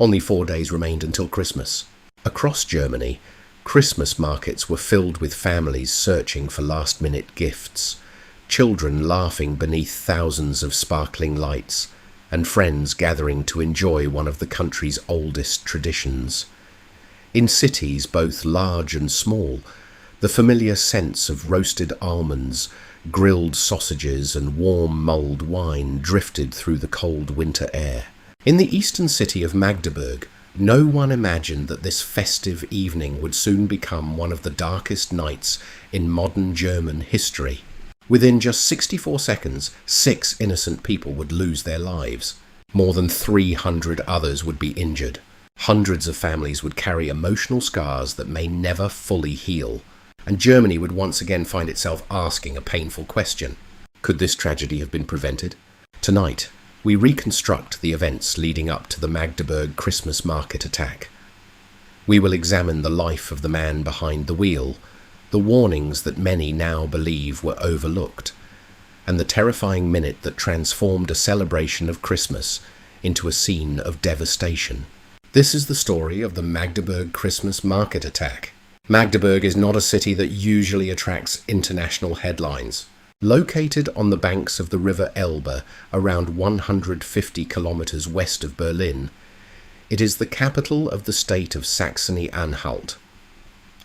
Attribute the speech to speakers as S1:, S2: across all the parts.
S1: Only 4 days remained until Christmas. Across Germany, Christmas markets were filled with families searching for last-minute gifts, children laughing beneath thousands of sparkling lights, and friends gathering to enjoy one of the country's oldest traditions. In cities both large and small, the familiar scents of roasted almonds, grilled sausages and warm mulled wine drifted through the cold winter air. In the eastern city of Magdeburg, no one imagined that this festive evening would soon become one of the darkest nights in modern German history. Within just 64 seconds, 6 innocent people would lose their lives. More than 300 others would be injured. Hundreds of families would carry emotional scars that may never fully heal. And Germany would once again find itself asking a painful question. Could this tragedy have been prevented? Tonight, we reconstruct the events leading up to the Magdeburg Christmas Market attack. We will examine the life of the man behind the wheel, the warnings that many now believe were overlooked, and the terrifying minute that transformed a celebration of Christmas into a scene of devastation. This is the story of the Magdeburg Christmas Market attack. Magdeburg is not a city that usually attracts international headlines. Located on the banks of the river Elbe, around 150 kilometers west of Berlin, it is the capital of the state of Saxony-Anhalt.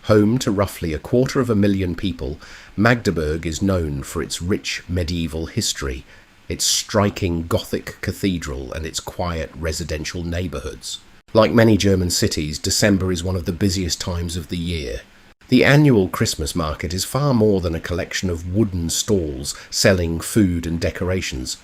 S1: Home to roughly 250,000 people, Magdeburg is known for its rich medieval history, its striking Gothic cathedral and its quiet residential neighbourhoods. Like many German cities, December is one of the busiest times of the year. The annual Christmas market is far more than a collection of wooden stalls selling food and decorations.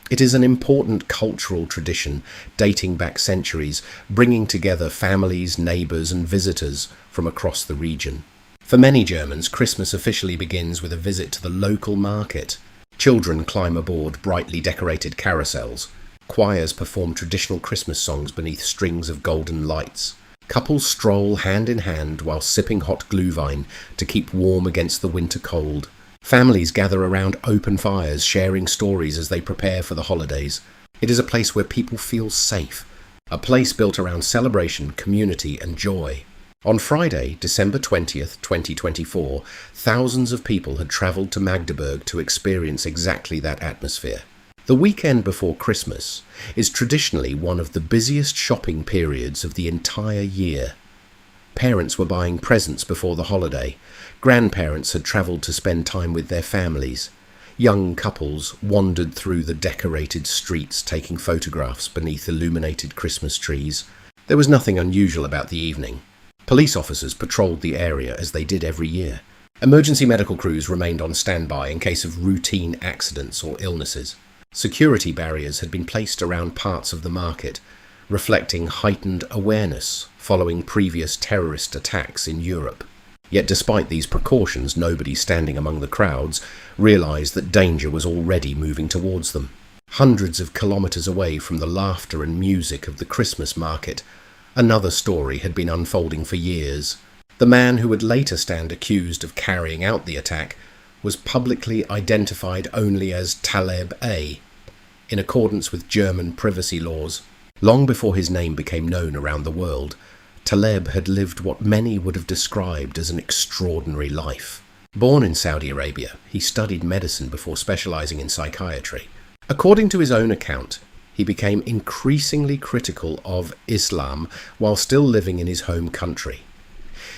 S1: It is an important cultural tradition dating back centuries, bringing together families, neighbours and visitors from across the region. For many Germans, Christmas officially begins with a visit to the local market. Children climb aboard brightly decorated carousels. Choirs perform traditional Christmas songs beneath strings of golden lights. Couples stroll hand in hand while sipping hot glühwein to keep warm against the winter cold. Families gather around open fires, sharing stories as they prepare for the holidays. It is a place where people feel safe, a place built around celebration, community and joy. On Friday, December 20th, 2024, thousands of people had travelled to Magdeburg to experience exactly that atmosphere. The weekend before Christmas is traditionally one of the busiest shopping periods of the entire year. Parents were buying presents before the holiday. Grandparents had travelled to spend time with their families. Young couples wandered through the decorated streets taking photographs beneath illuminated Christmas trees. There was nothing unusual about the evening. Police officers patrolled the area as they did every year. Emergency medical crews remained on standby in case of routine accidents or illnesses. Security barriers had been placed around parts of the market, reflecting heightened awareness following previous terrorist attacks in Europe. Yet despite these precautions, nobody standing among the crowds realized that danger was already moving towards them. Hundreds of kilometers away from the laughter and music of the Christmas market, another story had been unfolding for years. The man who would later stand accused of carrying out the attack was publicly identified only as Taleb A, in accordance with German privacy laws. Long before his name became known around the world, Taleb had lived what many would have described as an extraordinary life. Born in Saudi Arabia, he studied medicine before specializing in psychiatry. According to his own account, he became increasingly critical of Islam while still living in his home country.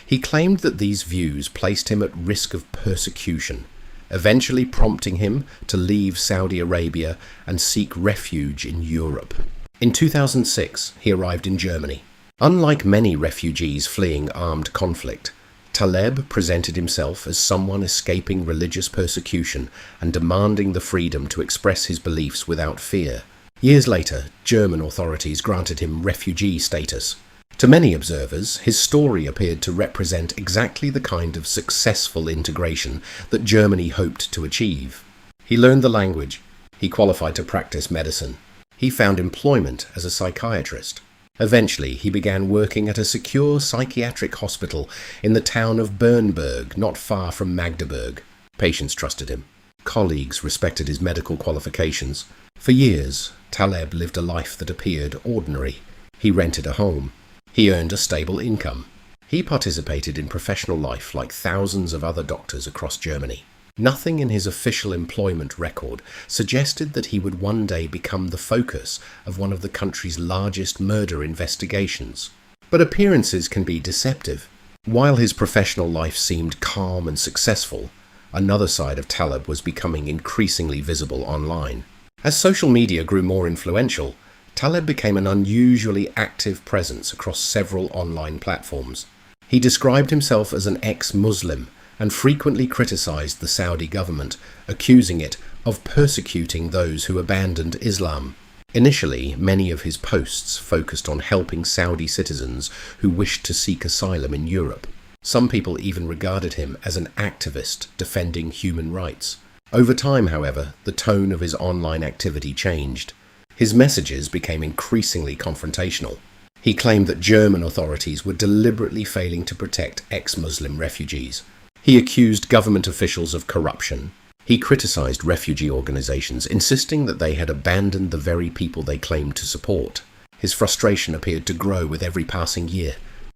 S1: He claimed that these views placed him at risk of persecution, eventually prompting him to leave Saudi Arabia and seek refuge in Europe. In 2006, he arrived in Germany. Unlike many refugees fleeing armed conflict, Taleb presented himself as someone escaping religious persecution and demanding the freedom to express his beliefs without fear. Years later, German authorities granted him refugee status. To many observers, his story appeared to represent exactly the kind of successful integration that Germany hoped to achieve. He learned the language. He qualified to practice medicine. He found employment as a psychiatrist. Eventually, he began working at a secure psychiatric hospital in the town of Bernburg, not far from Magdeburg. Patients trusted him. Colleagues respected his medical qualifications. For years, Taleb lived a life that appeared ordinary. He rented a home. He earned a stable income. He participated in professional life like thousands of other doctors across Germany. Nothing in his official employment record suggested that he would one day become the focus of one of the country's largest murder investigations. But appearances can be deceptive. While his professional life seemed calm and successful, another side of Taleb was becoming increasingly visible online. As social media grew more influential, Taleb became an unusually active presence across several online platforms. He described himself as an ex-Muslim and frequently criticized the Saudi government, accusing it of persecuting those who abandoned Islam. Initially, many of his posts focused on helping Saudi citizens who wished to seek asylum in Europe. Some people even regarded him as an activist defending human rights. Over time, however, the tone of his online activity changed. His messages became increasingly confrontational. He claimed that German authorities were deliberately failing to protect ex-Muslim refugees. He accused government officials of corruption. He criticized refugee organizations, insisting that they had abandoned the very people they claimed to support. His frustration appeared to grow with every passing year.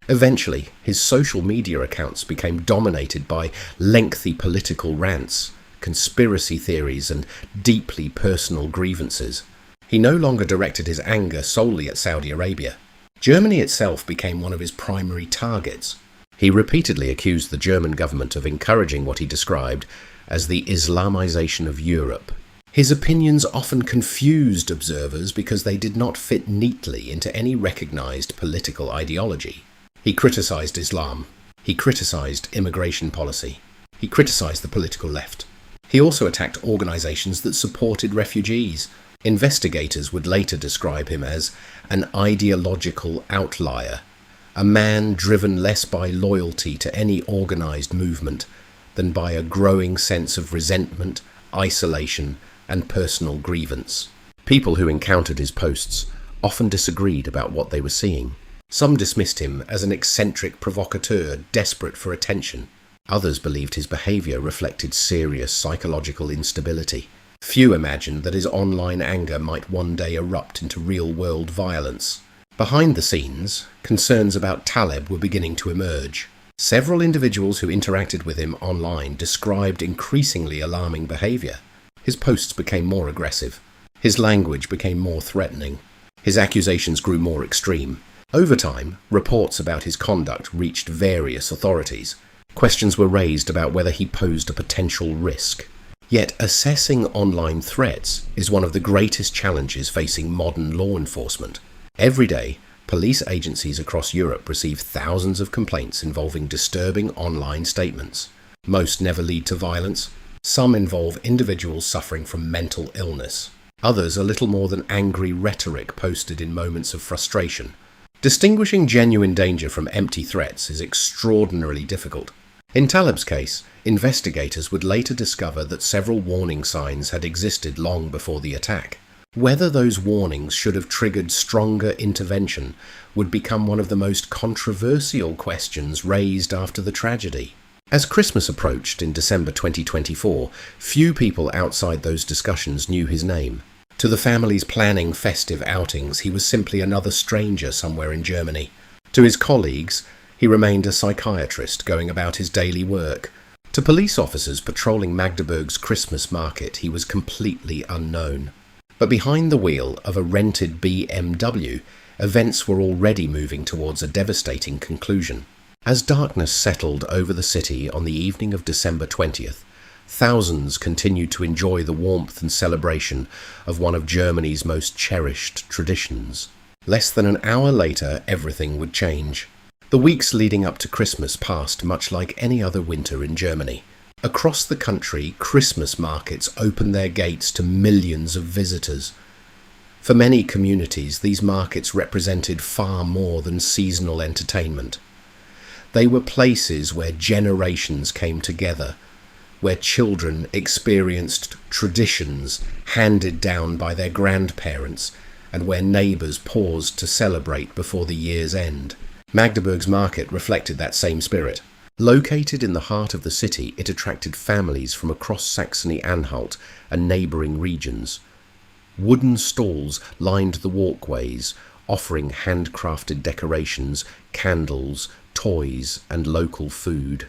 S1: Eventually, his social media accounts became dominated by lengthy political rants, conspiracy theories, and deeply personal grievances. He no longer directed his anger solely at Saudi Arabia. Germany itself became one of his primary targets. He repeatedly accused the German government of encouraging what he described as the Islamization of Europe. His opinions often confused observers because they did not fit neatly into any recognized political ideology. He criticized Islam. He criticized immigration policy. He criticized the political left. He also attacked organizations that supported refugees. Investigators would later describe him as an ideological outlier, a man driven less by loyalty to any organized movement than by a growing sense of resentment, isolation, and personal grievance. People who encountered his posts often disagreed about what they were seeing. Some dismissed him as an eccentric provocateur desperate for attention. Others believed his behavior reflected serious psychological instability. Few imagined that his online anger might one day erupt into real-world violence. Behind the scenes, concerns about Taleb were beginning to emerge. Several individuals who interacted with him online described increasingly alarming behavior. His posts became more aggressive. His language became more threatening. His accusations grew more extreme. Over time, reports about his conduct reached various authorities. Questions were raised about whether he posed a potential risk. Yet assessing online threats is one of the greatest challenges facing modern law enforcement. Every day, police agencies across Europe receive thousands of complaints involving disturbing online statements. Most never lead to violence. Some involve individuals suffering from mental illness. Others are little more than angry rhetoric posted in moments of frustration. Distinguishing genuine danger from empty threats is extraordinarily difficult. In Taleb's case, investigators would later discover that several warning signs had existed long before the attack. Whether those warnings should have triggered stronger intervention would become one of the most controversial questions raised after the tragedy. As Christmas approached in December 2024, few people outside those discussions knew his name. To the families planning festive outings, he was simply another stranger somewhere in Germany. To his colleagues, he remained a psychiatrist going about his daily work. To police officers patrolling Magdeburg's Christmas Market, he was completely unknown. But behind the wheel of a rented BMW, events were already moving towards a devastating conclusion. As darkness settled over the city on the evening of December 20th, thousands continued to enjoy the warmth and celebration of one of Germany's most cherished traditions. Less than an hour later, everything would change. The weeks leading up to Christmas passed much like any other winter in Germany. Across the country, Christmas markets opened their gates to millions of visitors. For many communities, these markets represented far more than seasonal entertainment. They were places where generations came together, where children experienced traditions handed down by their grandparents, and where neighbours paused to celebrate before the year's end. Magdeburg's market reflected that same spirit. Located in the heart of the city, it attracted families from across Saxony-Anhalt and neighbouring regions. Wooden stalls lined the walkways, offering handcrafted decorations, candles, toys, and local food.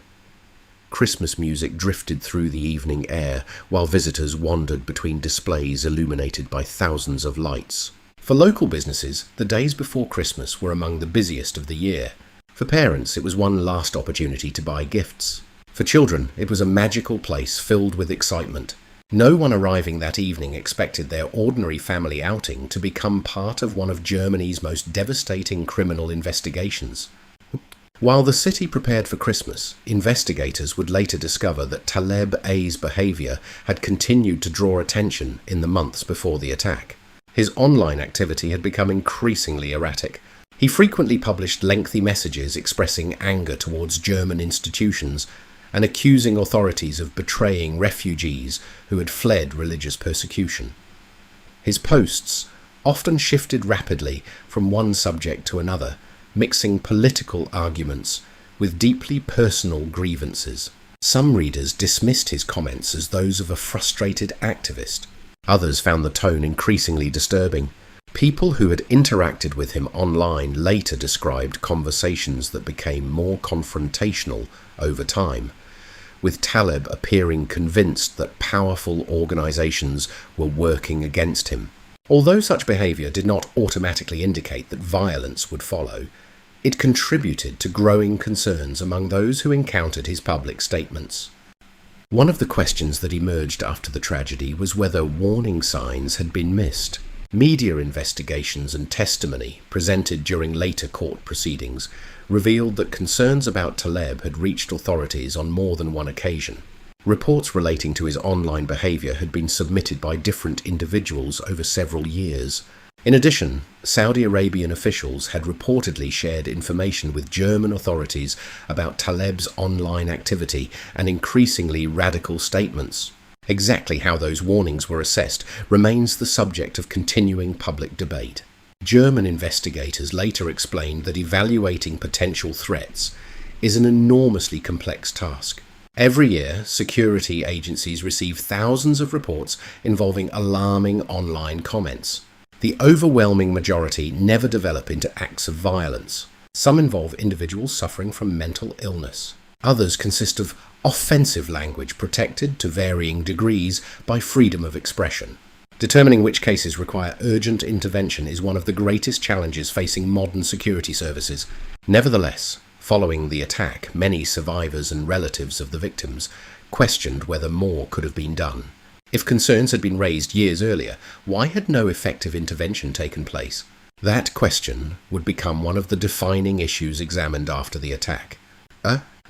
S1: Christmas music drifted through the evening air, while visitors wandered between displays illuminated by thousands of lights. For local businesses, the days before Christmas were among the busiest of the year. For parents, it was one last opportunity to buy gifts. For children, it was a magical place filled with excitement. No one arriving that evening expected their ordinary family outing to become part of one of Germany's most devastating criminal investigations. While the city prepared for Christmas, investigators would later discover that Taleb A's behaviour had continued to draw attention in the months before the attack. His online activity had become increasingly erratic. He frequently published lengthy messages expressing anger towards German institutions and accusing authorities of betraying refugees who had fled religious persecution. His posts often shifted rapidly from one subject to another, mixing political arguments with deeply personal grievances. Some readers dismissed his comments as those of a frustrated activist. Others found the tone increasingly disturbing. People who had interacted with him online later described conversations that became more confrontational over time, with Taleb appearing convinced that powerful organisations were working against him. Although such behaviour did not automatically indicate that violence would follow, it contributed to growing concerns among those who encountered his public statements. One of the questions that emerged after the tragedy was whether warning signs had been missed. Media investigations and testimony presented during later court proceedings revealed that concerns about Taleb had reached authorities on more than one occasion. Reports relating to his online behaviour had been submitted by different individuals over several years. In addition, Saudi Arabian officials had reportedly shared information with German authorities about Taleb's online activity and increasingly radical statements. Exactly how those warnings were assessed remains the subject of continuing public debate. German investigators later explained that evaluating potential threats is an enormously complex task. Every year, security agencies receive thousands of reports involving alarming online comments. The overwhelming majority never develop into acts of violence. Some involve individuals suffering from mental illness. Others consist of offensive language protected to varying degrees by freedom of expression. Determining which cases require urgent intervention is one of the greatest challenges facing modern security services. Nevertheless, following the attack, many survivors and relatives of the victims questioned whether more could have been done. If concerns had been raised years earlier, why had no effective intervention taken place? That question would become one of the defining issues examined after the attack.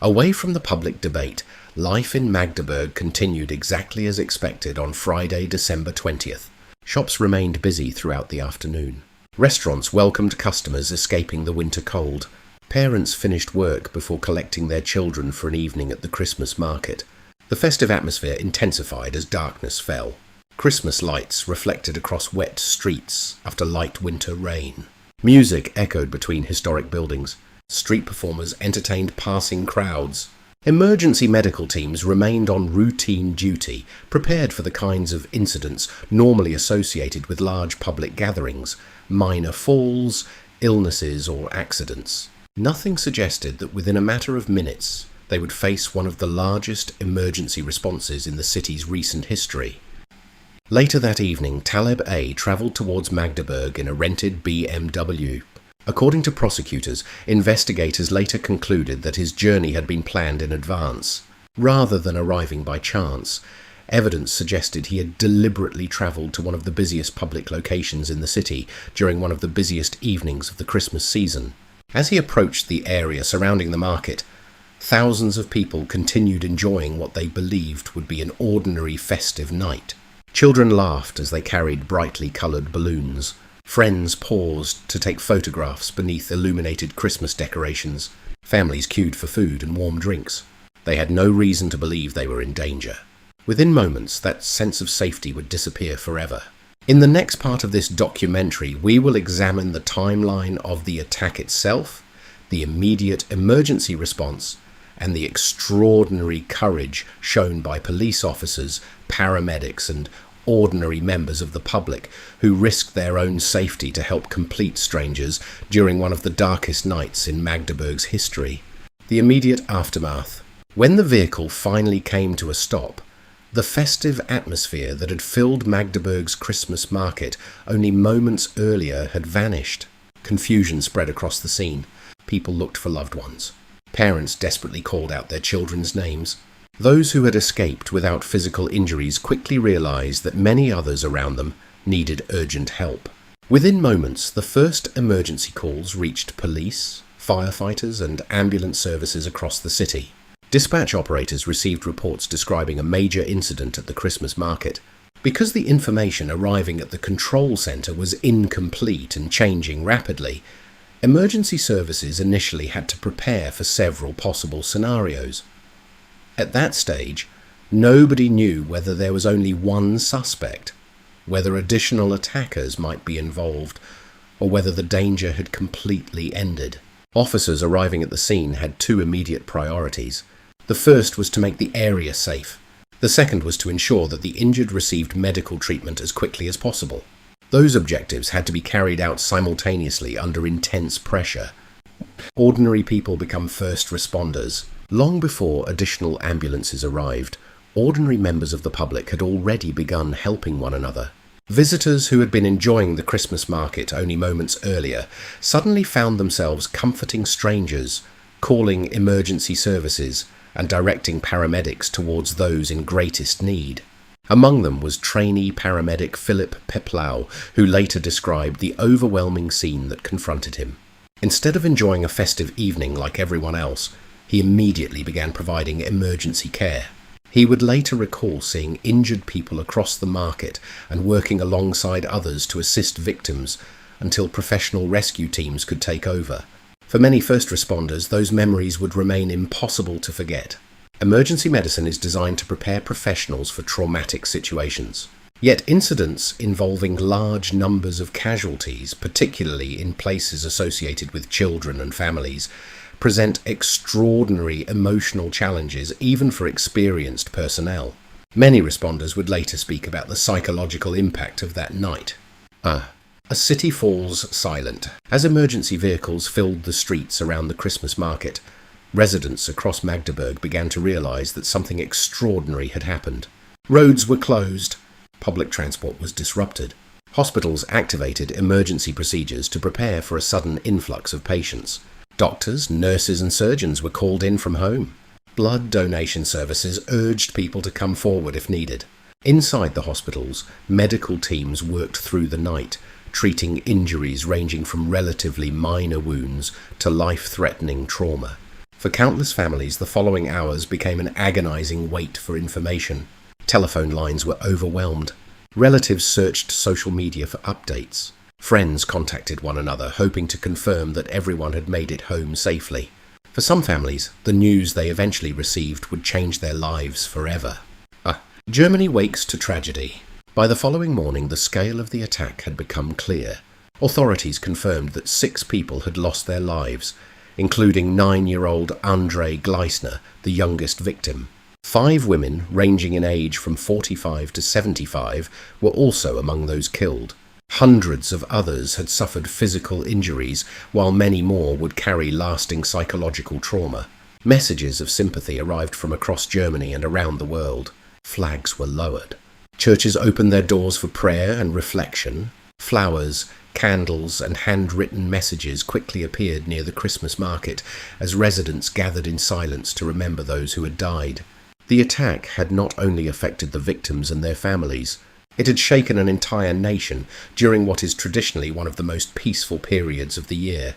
S1: Away from the public debate, life in Magdeburg continued exactly as expected on Friday, December 20th. Shops remained busy throughout the afternoon. Restaurants welcomed customers escaping the winter cold. Parents finished work before collecting their children for an evening at the Christmas market. The festive atmosphere intensified as darkness fell. Christmas lights reflected across wet streets after light winter rain. Music echoed between historic buildings. Street performers entertained passing crowds. Emergency medical teams remained on routine duty, prepared for the kinds of incidents normally associated with large public gatherings, minor falls, illnesses or accidents. Nothing suggested that within a matter of minutes they would face one of the largest emergency responses in the city's recent history. Later that evening, Taleb A travelled towards Magdeburg in a rented BMW. According to prosecutors, investigators later concluded that his journey had been planned in advance. Rather than arriving by chance, evidence suggested he had deliberately travelled to one of the busiest public locations in the city during one of the busiest evenings of the Christmas season. As he approached the area surrounding the market, thousands of people continued enjoying what they believed would be an ordinary festive night. Children laughed as they carried brightly coloured balloons. Friends paused to take photographs beneath illuminated Christmas decorations. Families queued for food and warm drinks. They had no reason to believe they were in danger. Within moments, that sense of safety would disappear forever. In the next part of this documentary, we will examine the timeline of the attack itself, the immediate emergency response, and the extraordinary courage shown by police officers, paramedics, and ordinary members of the public who risked their own safety to help complete strangers during one of the darkest nights in Magdeburg's history. The immediate aftermath. When the vehicle finally came to a stop, the festive atmosphere that had filled Magdeburg's Christmas market only moments earlier had vanished. Confusion spread across the scene. People looked for loved ones. Parents desperately called out their children's names. Those who had escaped without physical injuries quickly realized that many others around them needed urgent help. Within moments, the first emergency calls reached police, firefighters, and ambulance services across the city. Dispatch operators received reports describing a major incident at the Christmas market. Because the information arriving at the control center was incomplete and changing rapidly, emergency services initially had to prepare for several possible scenarios. At that stage, nobody knew whether there was only one suspect, whether additional attackers might be involved, or whether the danger had completely ended. Officers arriving at the scene had two immediate priorities. The first was to make the area safe. The second was to ensure that the injured received medical treatment as quickly as possible. Those objectives had to be carried out simultaneously under intense pressure. Ordinary people become first responders. Long before additional ambulances arrived, ordinary members of the public had already begun helping one another. Visitors who had been enjoying the Christmas market only moments earlier suddenly found themselves comforting strangers, calling emergency services, and directing paramedics towards those in greatest need. Among them was trainee paramedic Philip Peplau, who later described the overwhelming scene that confronted him. Instead of enjoying a festive evening like everyone else, he immediately began providing emergency care. He would later recall seeing injured people across the market and working alongside others to assist victims until professional rescue teams could take over. For many first responders, those memories would remain impossible to forget. Emergency medicine is designed to prepare professionals for traumatic situations. Yet incidents involving large numbers of casualties, particularly in places associated with children and families, present extraordinary emotional challenges even for experienced personnel. Many responders would later speak about the psychological impact of that night. A city falls silent. As emergency vehicles filled the streets around the Christmas market, residents across Magdeburg began to realize that something extraordinary had happened. Roads were closed. Public transport was disrupted. Hospitals activated emergency procedures to prepare for a sudden influx of patients. Doctors, nurses, and surgeons were called in from home. Blood donation services urged people to come forward if needed. Inside the hospitals, medical teams worked through the night, treating injuries ranging from relatively minor wounds to life-threatening trauma. For countless families, the following hours became an agonizing wait for information. Telephone lines were overwhelmed. Relatives searched social media for updates. Friends contacted one another, hoping to confirm that everyone had made it home safely. For some families, the news they eventually received would change their lives forever. Germany wakes to tragedy. By the following morning, the scale of the attack had become clear. Authorities confirmed that 6 people had lost their lives, including 9-year-old Andre Gleissner, the youngest victim. 5 women, ranging in age from 45 to 75, were also among those killed. Hundreds of others had suffered physical injuries, while many more would carry lasting psychological trauma. Messages of sympathy arrived from across Germany and around the world. Flags were lowered. Churches opened their doors for prayer and reflection. Flowers, candles, and handwritten messages quickly appeared near the Christmas market as residents gathered in silence to remember those who had died. The attack had not only affected the victims and their families, it had shaken an entire nation during what is traditionally one of the most peaceful periods of the year.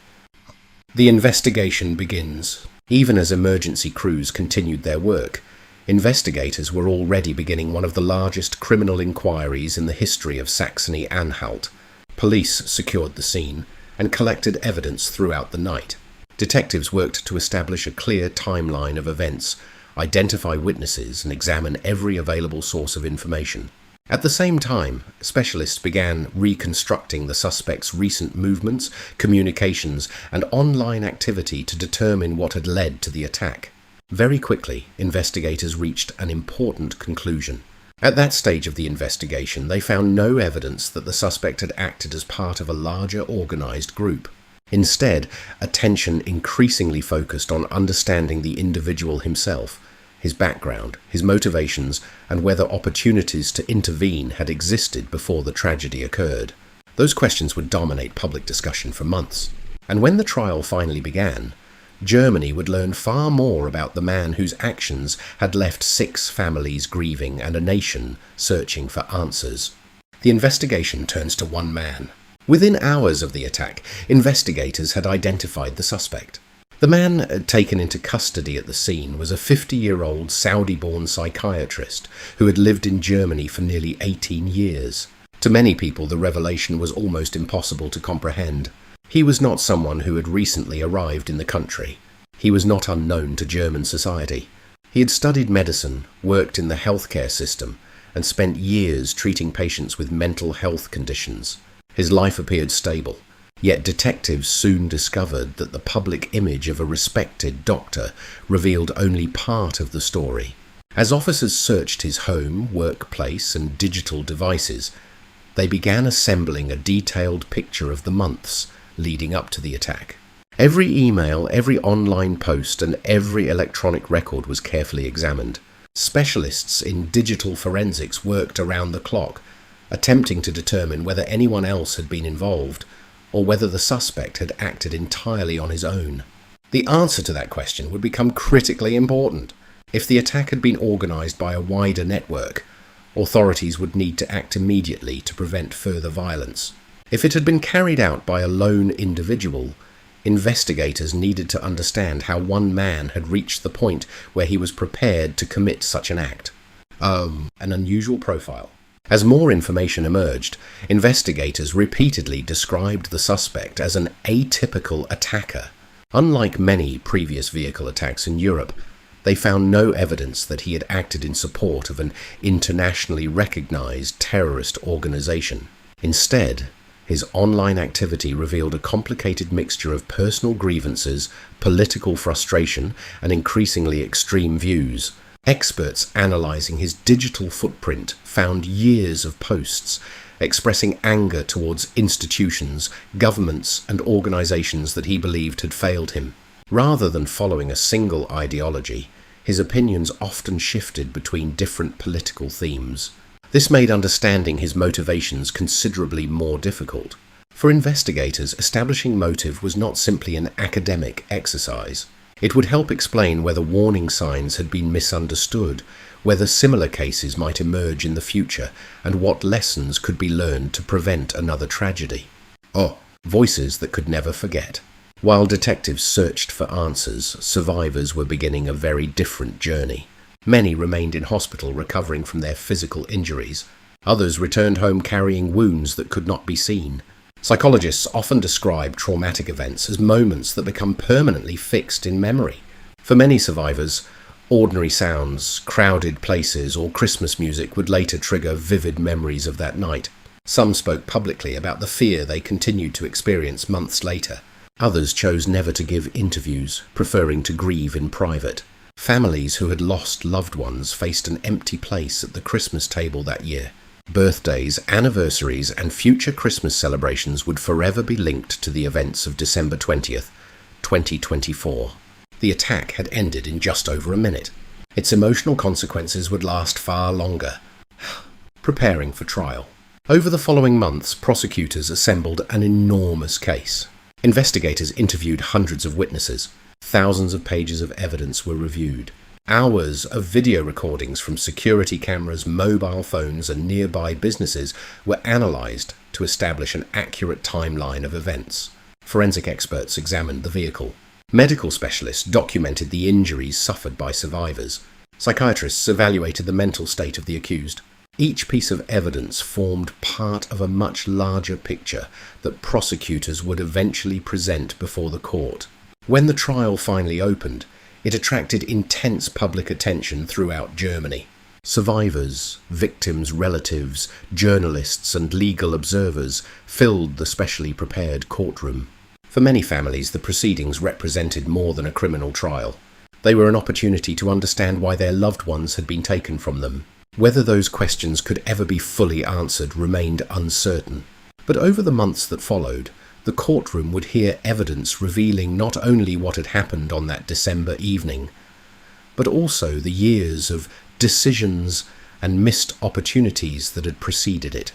S1: The investigation begins. Even as emergency crews continued their work, investigators were already beginning one of the largest criminal inquiries in the history of Saxony-Anhalt. Police secured the scene and collected evidence throughout the night. Detectives worked to establish a clear timeline of events, identify witnesses, and examine every available source of information. At the same time, specialists began reconstructing the suspect's recent movements, communications, and online activity to determine what had led to the attack. Very quickly, investigators reached an important conclusion. At that stage of the investigation, they found no evidence that the suspect had acted as part of a larger organized group. Instead, attention increasingly focused on understanding the individual himself, his background, his motivations, and whether opportunities to intervene had existed before the tragedy occurred. Those questions would dominate public discussion for months. And when the trial finally began, Germany would learn far more about the man whose actions had left 6 families grieving and a nation searching for answers. The investigation turns to one man. Within hours of the attack, investigators had identified the suspect. The man taken into custody at the scene was a 50-year-old Saudi-born psychiatrist who had lived in Germany for nearly 18 years. To many people, the revelation was almost impossible to comprehend. He was not someone who had recently arrived in the country. He was not unknown to German society. He had studied medicine, worked in the healthcare system, and spent years treating patients with mental health conditions. His life appeared stable, yet detectives soon discovered that the public image of a respected doctor revealed only part of the story. As officers searched his home, workplace, and digital devices, they began assembling a detailed picture of the months leading up to the attack. Every email, every online post, and every electronic record was carefully examined. Specialists in digital forensics worked around the clock, attempting to determine whether anyone else had been involved, or whether the suspect had acted entirely on his own. The answer to that question would become critically important. If the attack had been organized by a wider network, authorities would need to act immediately to prevent further violence. If it had been carried out by a lone individual, investigators needed to understand how one man had reached the point where he was prepared to commit such an act. An unusual profile. As more information emerged, investigators repeatedly described the suspect as an atypical attacker. Unlike many previous vehicle attacks in Europe, they found no evidence that he had acted in support of an internationally recognized terrorist organization. Instead, his online activity revealed a complicated mixture of personal grievances, political frustration, and increasingly extreme views. Experts analyzing his digital footprint found years of posts expressing anger towards institutions, governments, and organizations that he believed had failed him. Rather than following a single ideology, his opinions often shifted between different political themes. This made understanding his motivations considerably more difficult. For investigators, establishing motive was not simply an academic exercise. It would help explain whether warning signs had been misunderstood, whether similar cases might emerge in the future, and what lessons could be learned to prevent another tragedy. Voices that could never forget. While detectives searched for answers, survivors were beginning a very different journey. Many remained in hospital recovering from their physical injuries. Others returned home carrying wounds that could not be seen. Psychologists often describe traumatic events as moments that become permanently fixed in memory. For many survivors, ordinary sounds, crowded places, or Christmas music would later trigger vivid memories of that night. Some spoke publicly about the fear they continued to experience months later. Others chose never to give interviews, preferring to grieve in private. Families who had lost loved ones faced an empty place at the Christmas table that year. Birthdays, anniversaries, and future Christmas celebrations would forever be linked to the events of December 20th, 2024. The attack had ended in just over a minute. Its emotional consequences would last far longer. Preparing for trial. Over the following months, prosecutors assembled an enormous case. Investigators interviewed hundreds of witnesses. Thousands of pages of evidence were reviewed. Hours of video recordings from security cameras, mobile phones, and nearby businesses were analysed to establish an accurate timeline of events. Forensic experts examined the vehicle. Medical specialists documented the injuries suffered by survivors. Psychiatrists evaluated the mental state of the accused. Each piece of evidence formed part of a much larger picture that prosecutors would eventually present before the court. When the trial finally opened, it attracted intense public attention throughout Germany. Survivors, victims' relatives, journalists, and legal observers filled the specially prepared courtroom. For many families, the proceedings represented more than a criminal trial. They were an opportunity to understand why their loved ones had been taken from them. Whether those questions could ever be fully answered remained uncertain. But over the months that followed, the courtroom would hear evidence revealing not only what had happened on that December evening, but also the years of decisions and missed opportunities that had preceded it.